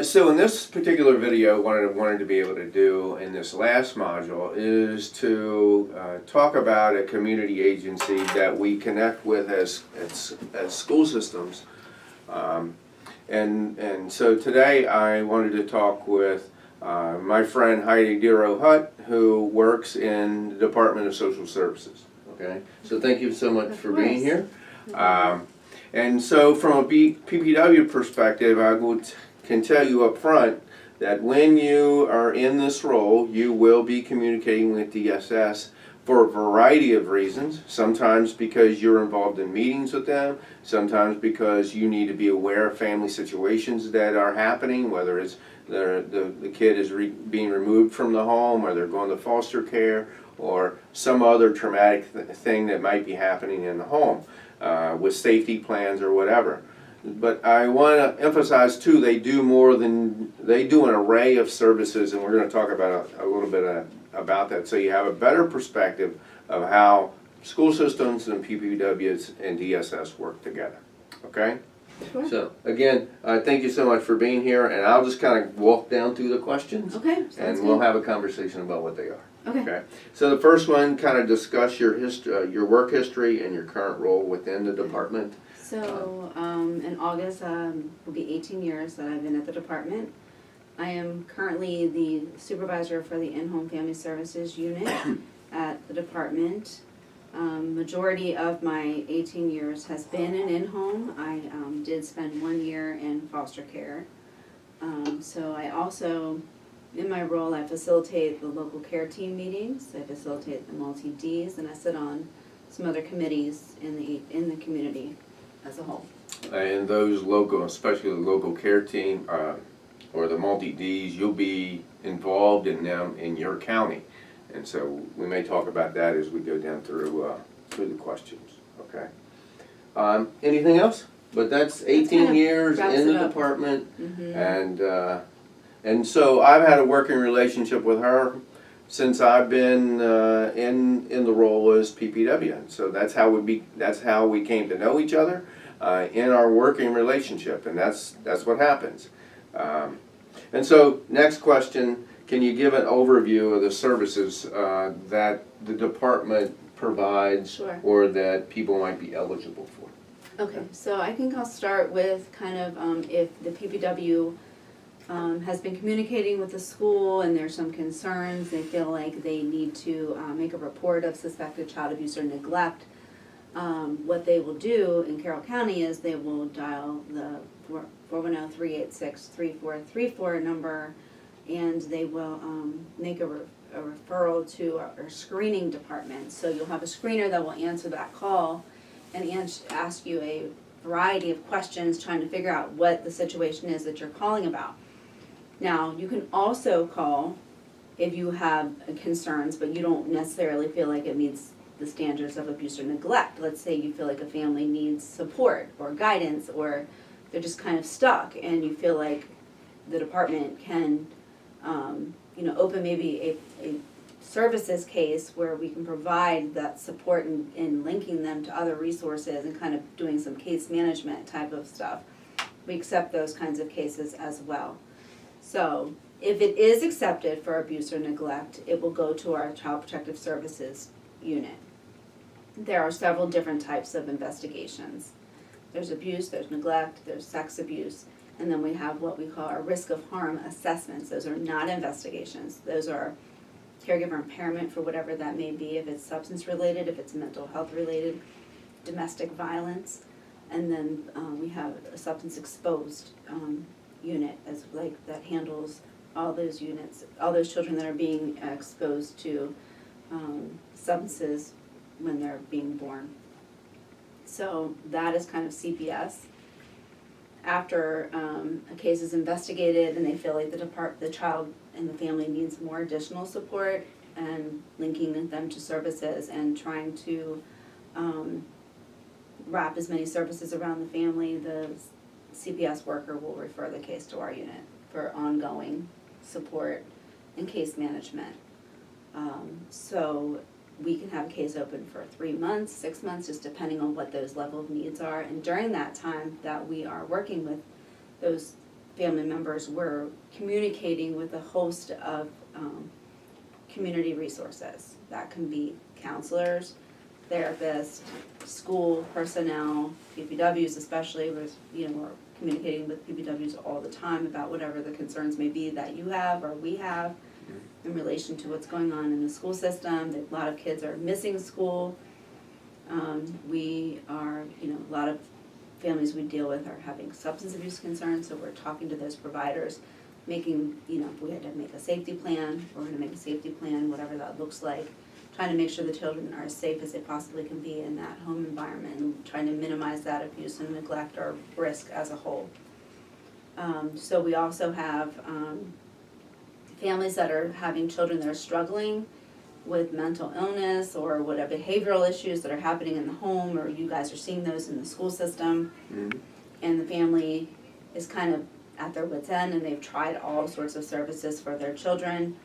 So in this particular video, what I wanted to be able to do in this last module is to talk about a community agency that we connect with as school systems. And so today I wanted to talk with my friend Heidi Dero-Hutt, who works in the Department of Social Services. Okay, so thank you so much for being here. And so from a PPW perspective, I can tell you up front that when you are in this role, you will be communicating with DSS for a variety of reasons. Sometimes because you're involved in meetings with them, sometimes because you need to be aware of family situations that are happening, whether it's the kid is being removed from the home, or they're going to foster care, or some other traumatic thing that might be happening in the home with safety plans or whatever. But I want to emphasize too, they do an array of services, and we're going to talk about a little bit about that, so you have a better perspective of how school systems and PPWs and DSS work together. Okay? Sure. So again, thank you so much for being here, and I'll just kind of walk down through the questions. Okay. And we'll have a conversation about what they are. Okay. So the first one, kind of discuss your history, your work history, and your current role within the department. So in August will be 18 years that I've been at the department. I am currently the supervisor for the in-home family services unit at the department. Majority of my 18 years has been in in-home. I did spend 1 year in foster care. So I also, in my role, I facilitate the local care team meetings. I facilitate the multi-Ds, and I sit on some other committees in the community as a whole. And those local, especially the local care team or the multi-Ds, you'll be involved in them in your county. And so we may talk about that as we go down through the questions. Okay. Anything else? But that's 18 years in the department, and so I've had a working relationship with her since I've been in the role as PPW. And so that's how we came to know each other in our working relationship, and that's what happens. And so next question. Can you give an overview of the services that the department provides, Sure. or that people might be eligible for? Okay, so I think I'll start with kind of if the PPW has been communicating with the school and there's some concerns, they feel like they need to make a report of suspected child abuse or neglect. What they will do in Carroll County is they will dial the 410-386-3434 number, and they will make a referral to our screening department. So you'll have a screener that will answer that call and ask you a variety of questions trying to figure out what the situation is that you're calling about. Now, you can also call if you have concerns, but you don't necessarily feel like it meets the standards of abuse or neglect. Let's say you feel like a family needs support or guidance, or they're just kind of stuck, and you feel like the department can open maybe a services case where we can provide that support in linking them to other resources and kind of doing some case management type of stuff. We accept those kinds of cases as well. So if it is accepted for abuse or neglect, it will go to our Child Protective Services unit. There are several different types of investigations. There's abuse, there's neglect, there's sex abuse, and then we have what we call our risk of harm assessments. Those are not investigations. Those are caregiver impairment for whatever that may be, if it's substance related, if it's mental health related, domestic violence, and then we have a substance exposed unit that handles all those units, all those children that are being exposed to substances when they're being born. So that is kind of CPS. After a case is investigated and they feel like the child and the family needs more additional support, and linking them to services and trying to wrap as many services around the family, the CPS worker will refer the case to our unit for ongoing support and case management. So we can have a case open for 3 months, 6 months, just depending on what those level of needs are. And during that time that we are working with those family members, we're communicating with a host of community resources. That can be counselors, therapists, school personnel, PPWs especially, we're communicating with PPWs all the time about whatever the concerns may be that you have or we have in relation to what's going on in the school system. A lot of kids are missing school. We are, a lot of families we deal with are having substance abuse concerns, so we're talking to those providers, making, if we had to make a safety plan, we're gonna make a safety plan, whatever that looks like, trying to make sure the children are as safe as they possibly can be in that home environment, and trying to minimize that abuse and neglect or risk as a whole. So we also have families that are having children that are struggling with mental illness or whatever behavioral issues that are happening in the home, or you guys are seeing those in the school system. Mm-hmm. And the family is kind of at their wit's end, and they've tried all sorts of services for their children.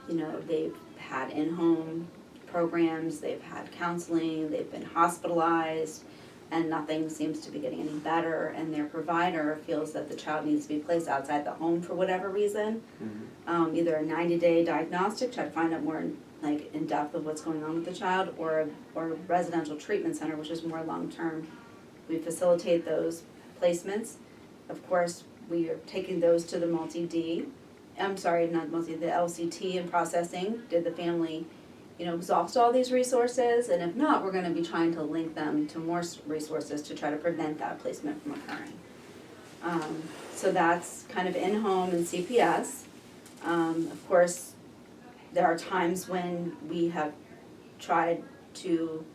They've had in-home programs, they've had counseling, they've been hospitalized, and nothing seems to be getting any better, and their provider feels that the child needs to be placed outside the home for whatever reason. Mm-hmm. Either a 90-day diagnostic, try to find out more in depth of what's going on with the child, or a residential treatment center, which is more long-term. We facilitate those placements. Of course, we are taking those to the the LCT and processing. Did the family, exhaust all these resources? And if not, we're gonna be trying to link them to more resources to try to prevent that placement from occurring. So that's kind of in-home and CPS. Of course, there are times when we have tried to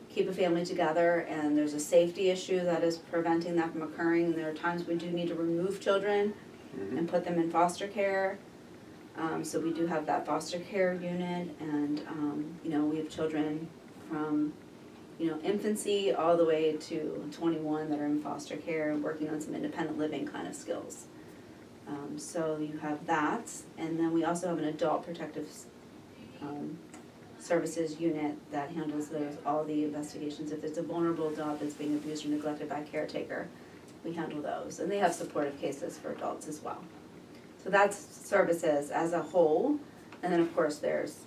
keep a family together and there's a safety issue that is preventing that from occurring, and there are times we do need to remove children and put them in foster care. So we do have that foster care unit, and we have children from infancy all the way to 21 that are in foster care and working on some independent living kind of skills. So you have that, and then we also have an adult protective services unit that handles all the investigations. If it's a vulnerable adult that's being abused or neglected by a caretaker, we handle those, and they have supportive cases for adults as well. So that's services as a whole, and then of course there's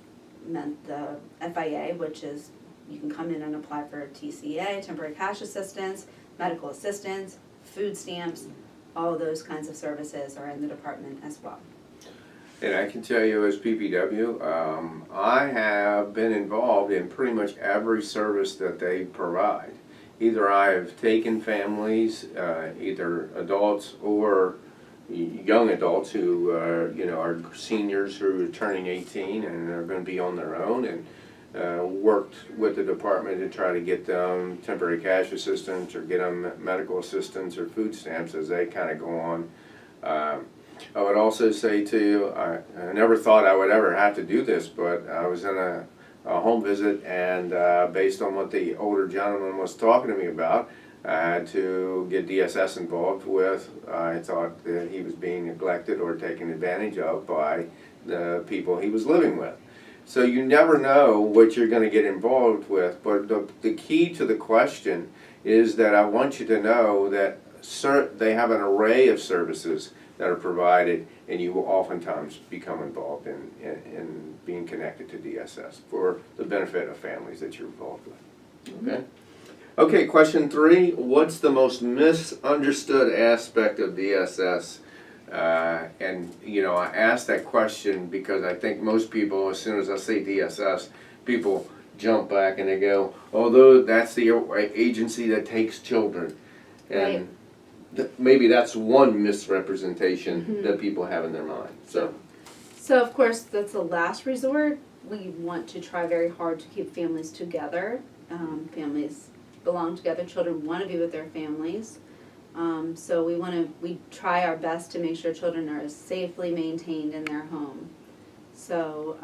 the FIA, which is you can come in and apply for TCA, temporary cash assistance, medical assistance, food stamps. All of those kinds of services are in the department as well. And I can tell you as PPW, I have been involved in pretty much every service that they provide. Either I have taken families, either adults or young adults who are seniors who are turning 18 and are going to be on their own, and worked with the department to try to get them temporary cash assistance or get them medical assistance or food stamps as they kind of go on. I would also say to you, I never thought I would ever have to do this, but I was in a home visit, and based on what the older gentleman was talking to me about, I had to get DSS involved with. I thought that he was being neglected or taken advantage of by the people he was living with. So you never know what you're going to get involved with, but the key to the question is that I want you to know that they have an array of services that are provided, and you will oftentimes become involved in being connected to DSS for the benefit of families that you're involved with. Okay? Okay, question 3. What's the most misunderstood aspect of DSS? And I asked that question because I think most people, as soon as I say DSS, people jump back and they go, although that's the agency that takes children. And maybe that's one misrepresentation that people have in their mind. So of course, that's the last resort. We want to try very hard to keep families together. Families belong together. Children want to be with their families. So we try our best to make sure children are safely maintained in their home. So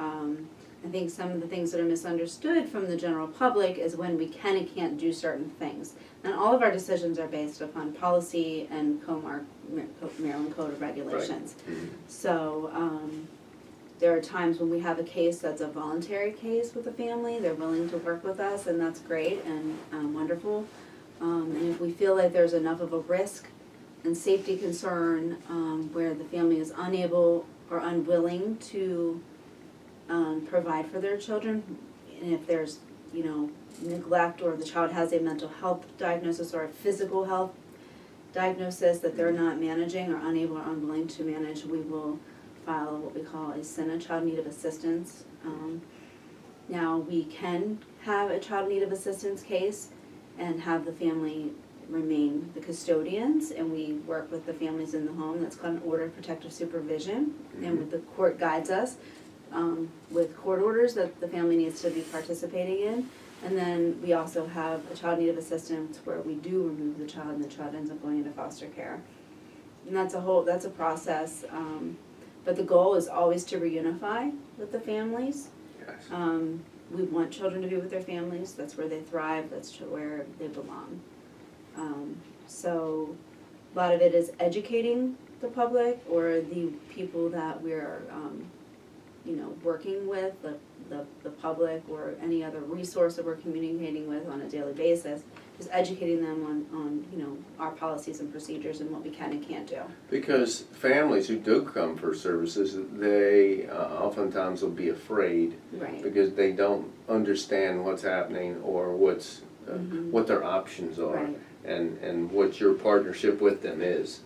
I think some of the things that are misunderstood from the general public is when we can and can't do certain things. And all of our decisions are based upon policy and Maryland Code of Regulations. Right. Mm-hmm. So there are times when we have a case that's a voluntary case with a family. They're willing to work with us, and that's great and wonderful. And if we feel like there's enough of a risk and safety concern, where the family is unable or unwilling to provide for their children, and if there's, you know, neglect, or the child has a mental health diagnosis or a physical health diagnosis that they're not managing or unable or unwilling to manage, we will file what we call a SINA, Child in Need of Assistance. Now, we can have a child in need of assistance case and have the family remain the custodians, and we work with the families in the home. That's called an order of protective supervision, and the court guides us with court orders that the family needs to be participating in. And then we also have a child in need of assistance where we do remove the child and the child ends up going into foster care. And that's a process, but the goal is always to reunify with the families. Yes. We want children to be with their families. That's where they thrive. That's where they belong. So a lot of it is educating the public or the people that we're, you know, working with, the public or any other resource that we're communicating with on a daily basis, just educating them on, you know, our policies and procedures and what we can and can't do. Because families who do come for services, they oftentimes will be afraid. Right. Because they don't understand what's happening or what's what their options are. Right. And what your partnership with them is.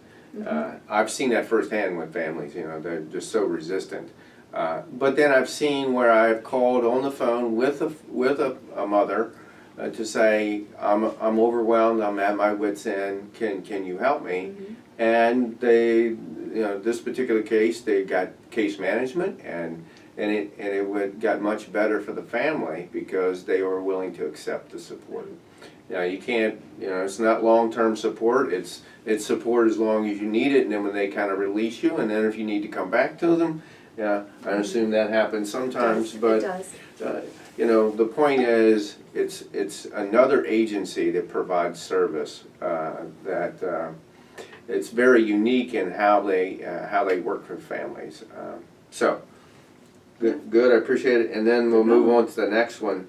I've seen that firsthand with families, you know, they're just so resistant. But then I've seen where I've called on the phone with a mother to say, I'm overwhelmed, I'm at my wit's end, can you help me? And they, you know, this particular case, they got case management, and it got much better for the family because they were willing to accept the support. You know, you can't, you know, it's not long-term support, it's support as long as you need it, and then when they kind of release you, and then if you need to come back to them, yeah, I assume that happens sometimes, but, you know, the point is, it's another agency that provides service, that it's very unique in how they work with families. So, good, I appreciate it, and then we'll move on to the next one.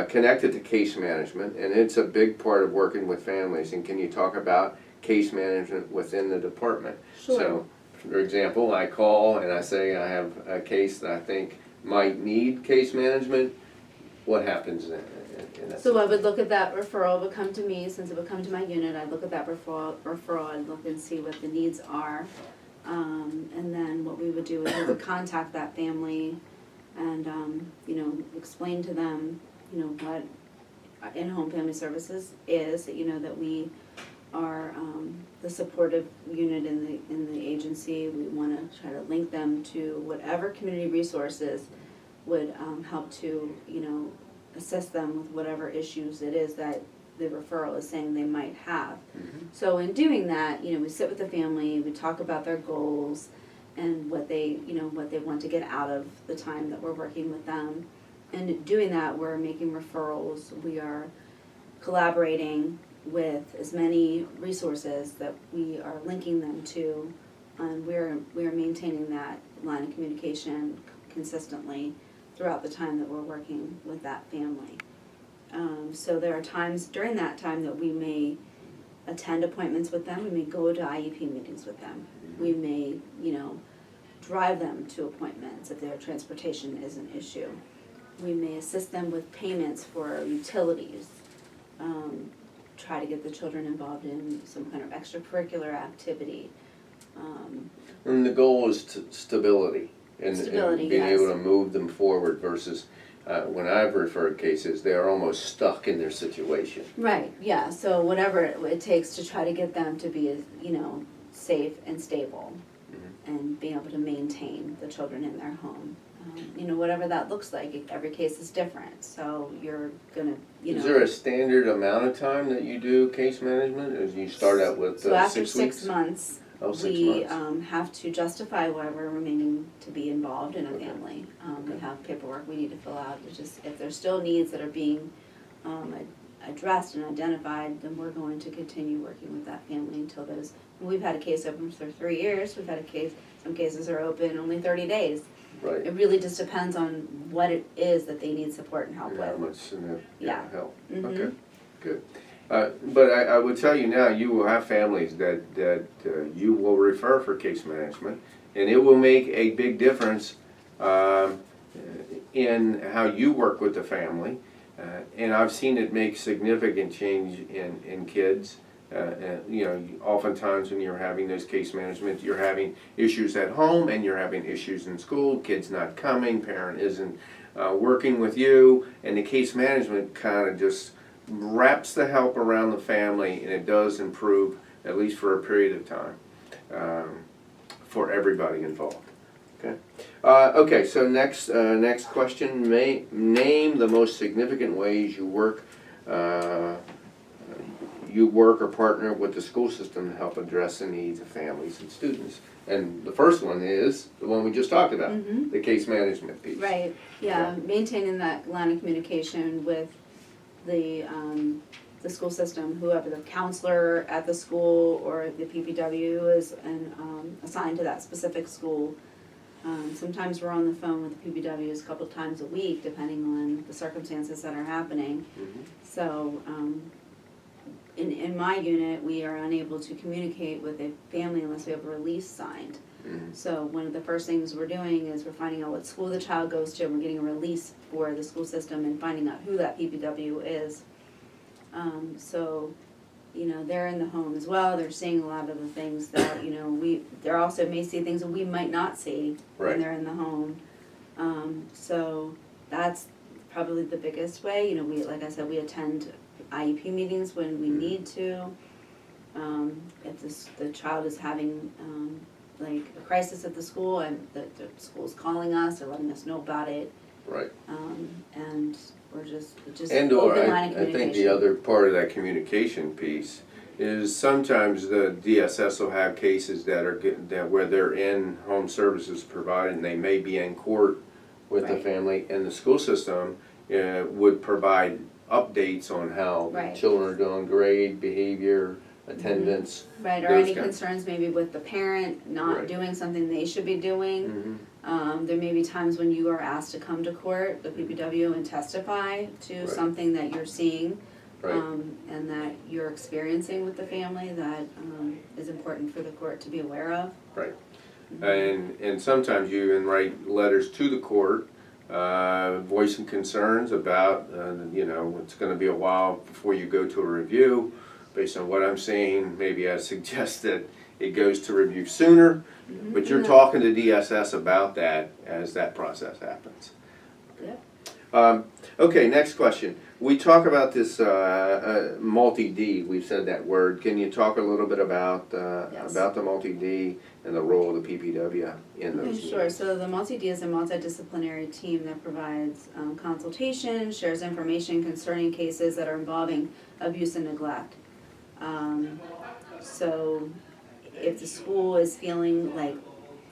Connected to case management, and it's a big part of working with families. And can you talk about case management within the department? Sure. So, for example, I call and I say I have a case that I think might need case management. What happens in that? So I would look at that referral, it would come to me, since it would come to my unit, I'd look at that referral, I'd look and see what the needs are. And then what we would do is we would contact that family and, you know, explain to them, you know, what in-home family services is, you know, that we are the supportive unit in the agency. We want to try to link them to whatever community resources would help to, you know, assist them with whatever issues it is that the referral is saying they might have. So in doing that, you know, we sit with the family, we talk about their goals and what they, you know, what they want to get out of the time that we're working with them. And doing that, we're making referrals, we are collaborating with as many resources that we are linking them to, and we are maintaining that line of communication consistently throughout the time that we're working with that family. So there are times during that time that we may attend appointments with them, we may go to IEP meetings with them, we may, you know, drive them to appointments if their transportation is an issue. We may assist them with payments for utilities, try to get the children involved in some kind of extracurricular activity. And the goal is stability, and being yes. able to move them forward versus when I've referred cases, they are almost stuck in their situation. Right, yeah, so whatever it takes to try to get them to be, you know, safe and stable and being able to maintain the children in their home. You know, whatever that looks like, every case is different, so you're gonna, you know. Is there a standard amount of time that you do case management, or do you start out with 6 weeks? So after 6 months, Oh, 6 we months. have to justify why we're remaining to be involved in a family. We have paperwork we need to fill out, it's just, if there's still needs that are being addressed and identified, then we're going to continue working with that family until those, we've had a case open for 3 years, we've had a case, some cases are open only 30 days. Right. It really just depends on what it is that they need support and help And with. how much Yeah. help. Mhm. Okay, good. But I would tell you now, you will have families that you will refer for case management, and it will make a big difference in how you work with the family. And I've seen it make significant change in kids. You know, oftentimes when you're having those case management, you're having issues at home and you're having issues in school, kids not coming, parent isn't working with you, and the case management kind of just wraps the help around the family, and it does improve, at least for a period of time, for everybody involved. Okay. Okay. So next question: name the most significant ways you work or partner with the school system to help address the needs of families and students. And the first one is the one we just talked about, the case management piece. Right. Yeah. Maintaining that line of communication with the school system, whoever the counselor at the school or the PPW is assigned to that specific school. Sometimes we're on the phone with the PPWs a couple times a week, depending on the circumstances that are happening. So in my unit, we are unable to communicate with a family unless we have a release signed. So one of the first things we're doing is we're finding out what school the child goes to, and we're getting a release for the school system and finding out who that PPW is. So, you know, they're in the home as well. They're seeing a lot of the things that, you know, they're also may see things that we might not see when they're in the home. So that's probably the biggest way. You know, like I said, we attend IEP meetings when we need to. If the child is having like a crisis at the school and the school's calling us or letting us know about it. Right. And we're just and open line of communication. I think the other part of that communication piece is sometimes the DSS will have cases that where they're in home services provided and they may be in court with the family, and the school system would provide updates on how children are doing, grade, behavior, attendance. Right, or any concerns maybe with the parent not doing something they should be doing. There may be times when you are asked to come to court, the PPW, and testify to something that you're seeing and that you're experiencing with the family that is important for the court to be aware of. Right. And sometimes you even write letters to the court voicing concerns about, you know, it's going to be a while before you go to a review. Based on what I'm seeing, maybe I suggest that it goes to review sooner, but you're talking to DSS about that as that process happens. Okay, next question. We talk about this multi-D. We've said that word. Can you talk a little bit about the multi-D and the role of the PPW in those? Sure. So the multi-D is a multidisciplinary team that provides consultation, shares information concerning cases that are involving abuse and neglect. So if the school is feeling like,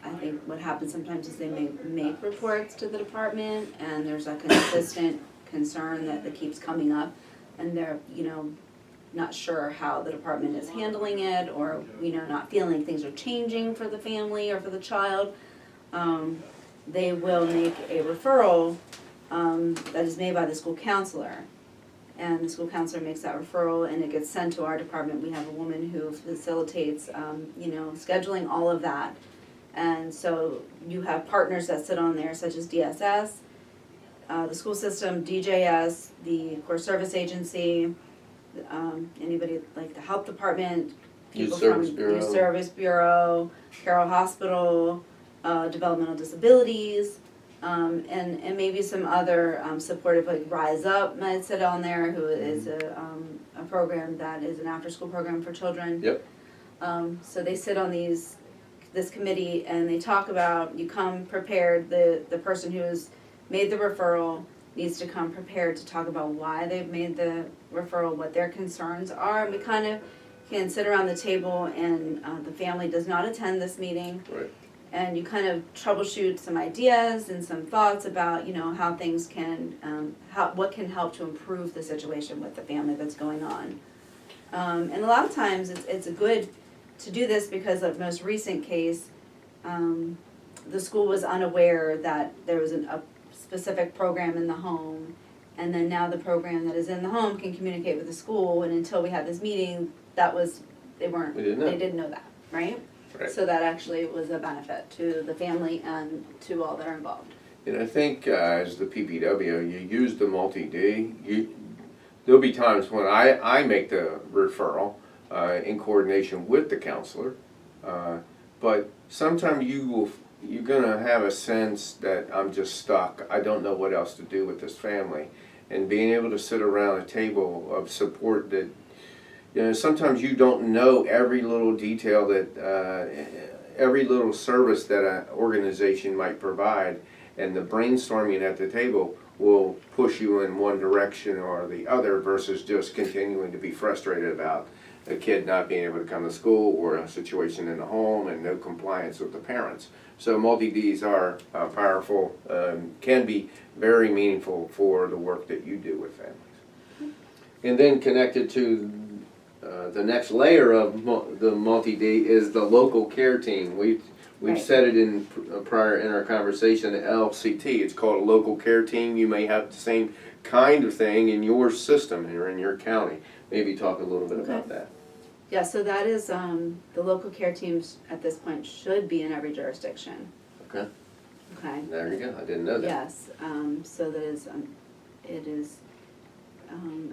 I think what happens sometimes is they may make reports to the department and there's a consistent concern that keeps coming up and they're, you know, not sure how the department is handling it or, you know, not feeling things are changing for the family or for the child, they will make a referral that is made by the school counselor. And the school counselor makes that referral and it gets sent to our department. We have a woman who facilitates, you know, scheduling all of that. And so you have partners that sit on there such as DSS, the school system, DJS, the core service agency, anybody like the health department, people from Youth Service Bureau, Carroll Hospital, developmental disabilities, and maybe some other supportive, like Rise Up might sit on there, who is a program that is an after-school program for children. So they sit on this committee and they talk about, you come prepared, the person who's made the referral needs to come prepared to talk about why they've made the referral, what their concerns are, and we kind of can sit around the table and the family does not attend this meeting. And you kind of troubleshoot some ideas and some thoughts about, you know, how things can, what can help to improve the situation with the family that's going on. And a lot of times it's good to do this because of the most recent case, the school was unaware that there was a specific program in the home And then now the program that is in the home can communicate with the school, and until we had this meeting, they didn't know that, right? Right. So that actually was a benefit to the family and to all that are involved. And I think as the PPW, you use the multi-D. There'll be times when I make the referral in coordination with the counselor, but sometimes you're gonna have a sense that I'm just stuck. I don't know what else to do with this family, and being able to sit around a table of support that, you know, sometimes you don't know every little detail that every little service that an organization might provide, and the brainstorming at the table will push you in one direction or the other versus just continuing to be frustrated about a kid not being able to come to school or a situation in the home and no compliance with the parents. So multi-Ds are powerful, can be very meaningful for the work that you do with families. And then connected to the next layer of the multi-D is the local care team. We've Right. said it in prior in our conversation at LCT. It's called a local care team. You may have the same kind of thing in your system or in your county. Maybe talk a little bit about that. Yeah, so that is, the local care teams at this point should be in every jurisdiction. Okay. Okay? There you go. I didn't know that. Yes, so that is, it is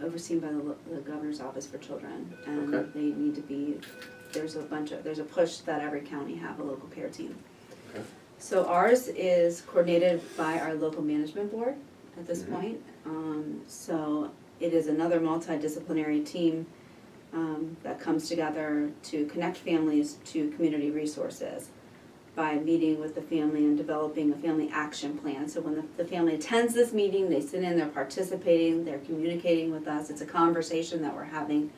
overseen by the Governor's Office for Children, and Okay. they need to be, there's a push that every county have a local care team. Okay. So ours is coordinated by our local management board at this Mhm. point. So it is another multidisciplinary team that comes together to connect families to community resources by meeting with the family and developing a family action plan. So when the family attends this meeting, they sit in, they're participating, they're communicating with us. It's a conversation that we're having.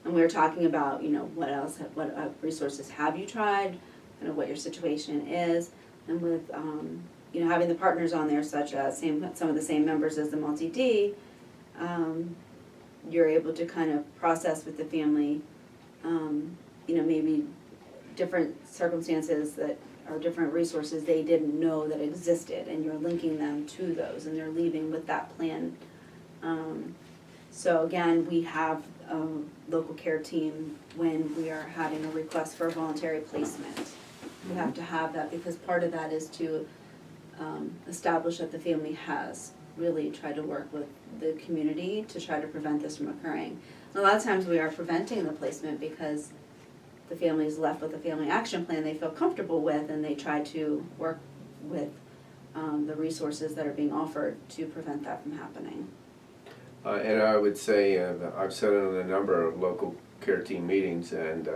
And we're talking about, you know, what resources have you tried, kind of what your situation is. And with, you know, having the partners on there such as some of the same members as the multi-D, you're able to kind of process with the family, you know, maybe different circumstances that are different resources they didn't know that existed, and you're linking them to those, and they're leaving with that plan. So again, we have a local care team when we are having a request for a voluntary placement. We have to have that because part of that is to establish that the family has really tried to work with the community to try to prevent this from occurring. And a lot of times we are preventing the placement because the family is left with a family action plan they feel comfortable with, and they try to work with the resources that are being offered to prevent that from happening. And I would say I've sat in a number of local care team meetings, and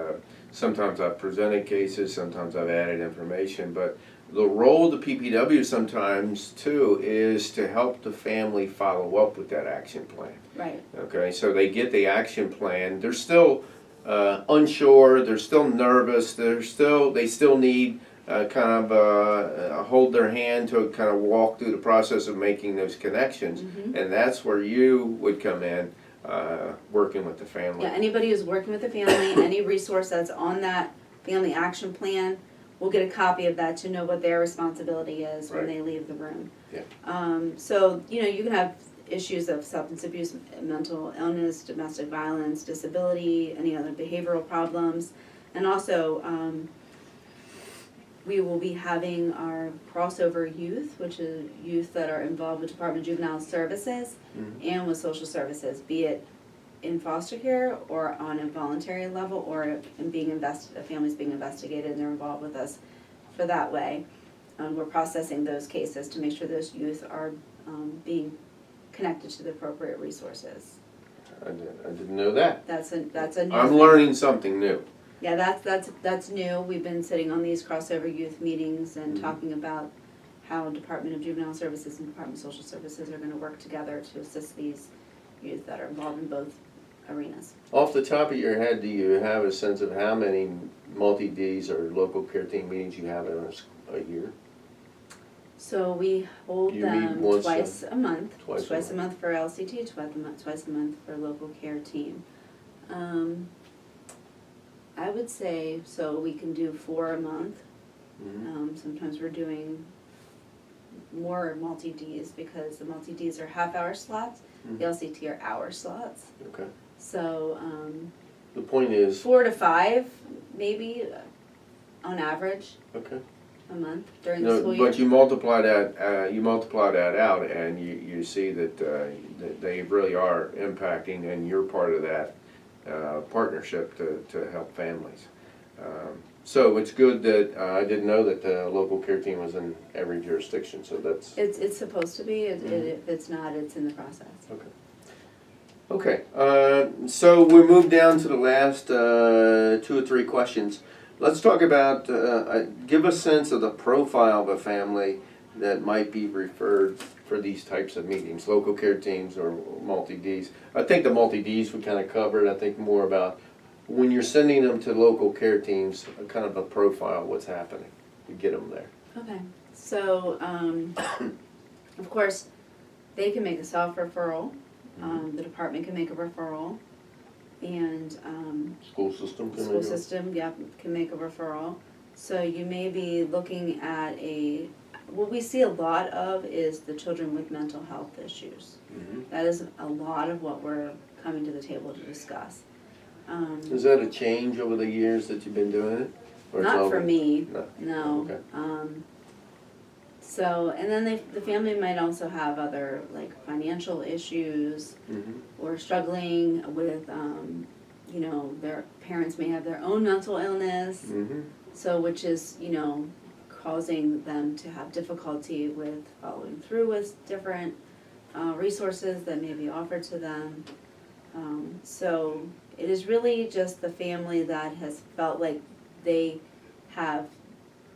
sometimes I've presented cases, sometimes I've added information, but the role of the PPW sometimes too is to help the family follow up with that action plan. Right. Okay, so they get the action plan, they're still unsure, they're still nervous, they still need kind of hold their hand to kind of walk through the process of making those connections. Mm-hmm. And that's where you would come in, working with the family. Yeah, anybody who's working with the family, any resource that's on that family action plan, will get a copy of that to know what their responsibility is when Right. they leave the room. Yeah. So, you know, you can have issues of substance abuse, mental illness, domestic violence, disability, any other behavioral problems. And also, we will be having our crossover youth, which is youth that are involved with Department of Juvenile Services and with social services, be it in foster care or on a voluntary level, or in being a family's being investigated and they're involved with us for that way. We're processing those cases to make sure those youth are being connected to the appropriate resources. I didn't know that. That's a new I'm thing. learning something new. Yeah, that's new. We've been sitting on these crossover youth meetings and talking about how Department of Juvenile Services and Department of Social Services are going to work together to assist these youth that are involved in both arenas. Off the top of your head, do you have a sense of how many multi-Ds or local care team meetings you have in a year? So we hold You meet them once twice a month. twice a A month for LCT, twice a month for local care team. I would say, so we can do 4 a month. Mm-hmm. Sometimes we're doing more multi-Ds because the multi-Ds are half-hour slots, the LCT are hour slots. Okay. So, The point is, 4 to 5, maybe, on average, okay. a month during the school No, year. but you multiply that out, and you see that they really are impacting, and you're part of that partnership to help families. So it's good that I didn't know that the local care team was in every jurisdiction. So that's It's supposed to be. If it's not, it's in the process. okay. Okay, so we move down to the last 2 or 3 questions. Let's talk about, give a sense of the profile of a family that might be referred for these types of meetings, local care teams or multi-Ds. I think the multi-Ds we kind of covered. I think more about when you're sending them to local care teams, kind of a profile of what's happening to get them there. Okay. So, of course, they can make a self-referral. The department can make a referral, and School system can school make a- system, can make a referral. So you may be looking at what we see a lot of is the children with mental health issues. Mhm. That is a lot of what we're coming to the table to discuss. Is that a change over the years that you've been doing it? Or it's Not for always- me, No. no. Okay. So, and then the family might also have other, like, financial issues, Mhm. or struggling with, their parents may have their own mental illness, Mhm. so which is, causing them to have difficulty with following through with different resources that may be offered to them. So it is really just the family that has felt like they have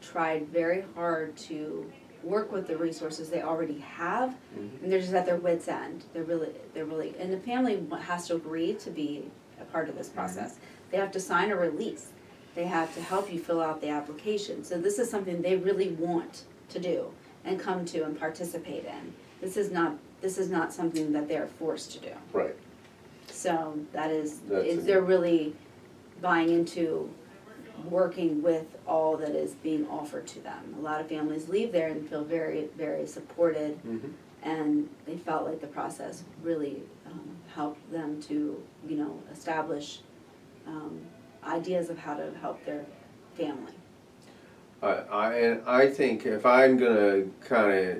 tried very hard to work with the resources they already have, and they're just at their wits' end. They're really, and the family has to agree to be a part of this process. They have to sign a release. They have to help you fill out the application. So this is something they really want to do and come to and participate in. This is not something that they're forced to do. Right. So That's they're really buying into working with all that is being offered to them. A lot of families leave there and feel very, very supported, Mhm. and they felt like the process really helped them to, establish ideas of how to help their family. I think if I'm gonna kind of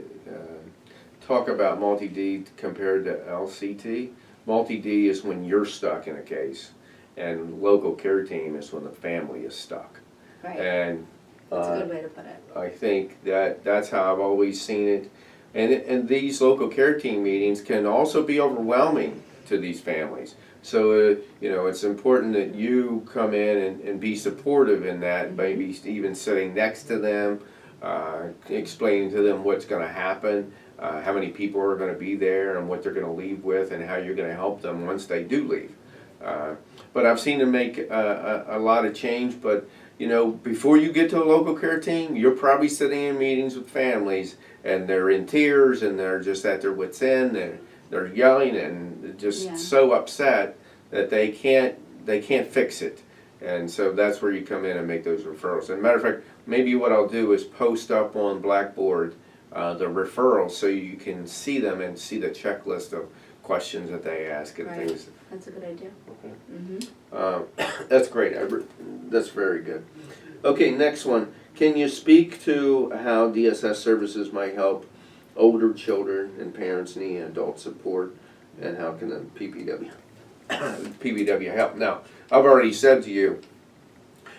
talk about multi-D compared to LCT, multi-D is when you're stuck in a case, and local care team is when the family is stuck. Right. And That's a good way to put it. I think that's how I've always seen it. And these local care team meetings can also be overwhelming to these families. So, it's important that you come in and be supportive in that, maybe even sitting next to them, explaining to them what's going to happen, how many people are going to be there and what they're going to leave with and how you're going to help them once they do leave. But I've seen them make a lot of change, but before you get to a local care team, you're probably sitting in meetings with families and they're in tears and they're just at their wits' end. They're yelling and just so upset that they can't fix it. And so that's where you come in and make those referrals. And matter of fact, maybe what I'll do is post up on Blackboard the referrals so you can see them and see the checklist of questions that they ask and Right. things. That's a good idea. Okay. That's great. That's very good. Okay, next one. Can you speak to how DSS services might help older children and parents need adult support, and how can the PBW help? Now, I've already said to you,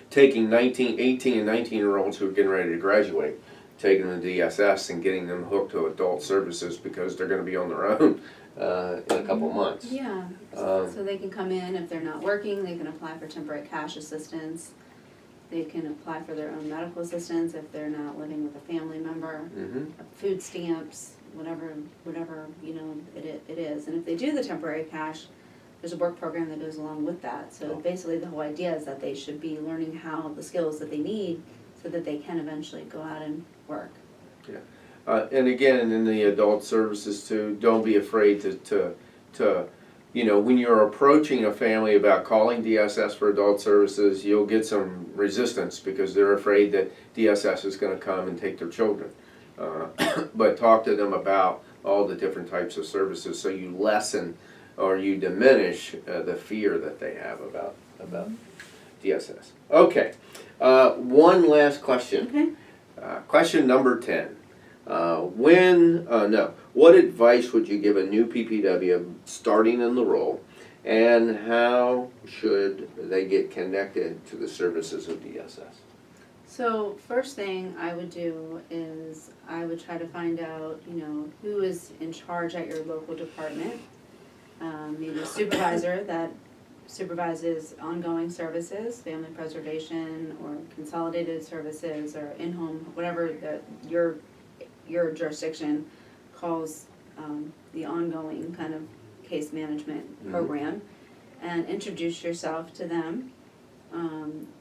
taking 18 and 19-year-olds who are getting ready to graduate, taking them to DSS and getting them hooked to adult services because they're going to be on their own in a couple of months. Yeah, so they can come in, if they're not working, they can apply for temporary cash assistance. They can apply for their own medical assistance if they're not living with a family member. Food stamps, whatever it is. And if they do the temporary cash, there's a work program that goes along with that. So basically the whole idea is that they should be learning the skills that they need so that they can eventually go out and work. Yeah. And again, in the adult services too, don't be afraid to when you're approaching a family about calling DSS for adult services, you'll get some resistance because they're afraid that DSS is going to come and take their children. but talk to them about all the different types of services so you lessen or you diminish the fear that they have about DSS. Okay, one last question. Okay. Question number 10. What advice would you give a new PPW starting in the role, and how should they get connected to the services of DSS? So first thing I would do is I would try to find out, who is in charge at your local department. Maybe a supervisor that supervises ongoing services, family preservation or consolidated services or in-home, whatever your jurisdiction calls the ongoing kind of case management program, and introduce yourself to them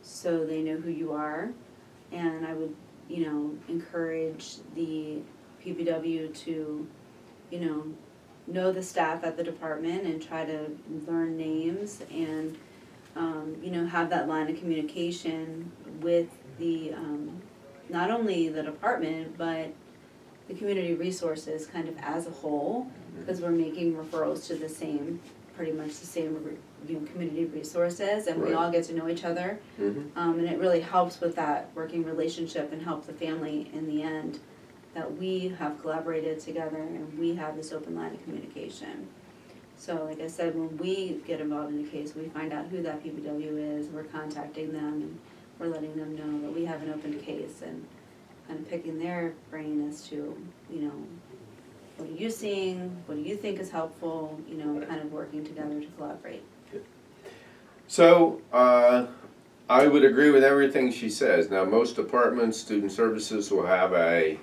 so they know who you are. And I would, encourage the PPW to, know the staff at the department and try to learn names and, have that line of communication with the, not only the department, but the community resources kind of as a whole, because we're making referrals to pretty much the same community resources, and we Right. all get to know each other. And it really helps with that working relationship and help the family in the end that we have collaborated together and we have this open line of communication. So like I said, when we get involved in a case, we find out who that PPW is, we're contacting them and we're letting them know that we have an open case and kind of picking their brain as to, what are you seeing, what do you think is helpful, kind of working together to collaborate. So, I would agree with everything she says. Now, most departments, student services will have a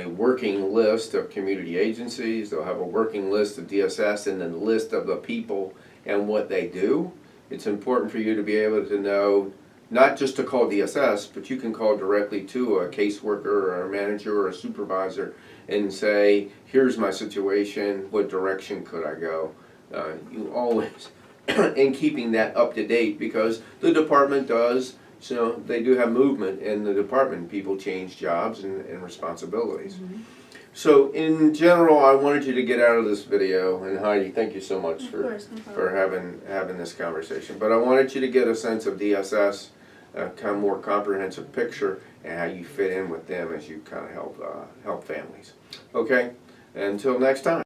working list of community agencies, they'll have a working list of DSS, and then a list of the people and what they do. It's important for you to be able to know, not just to call DSS, but you can call directly to a caseworker or a manager or a supervisor and say, here's my situation, what direction could I go? You always, in keeping that up to date, because the department does, they do have movement in the department. People change jobs and responsibilities. So in general, I wanted you to get out of this video, and Heidi, thank you so much for having this conversation. But I wanted you to get a sense of DSS, a kind of more comprehensive picture, and how you fit in with them as you kind of help families. Okay, until next time.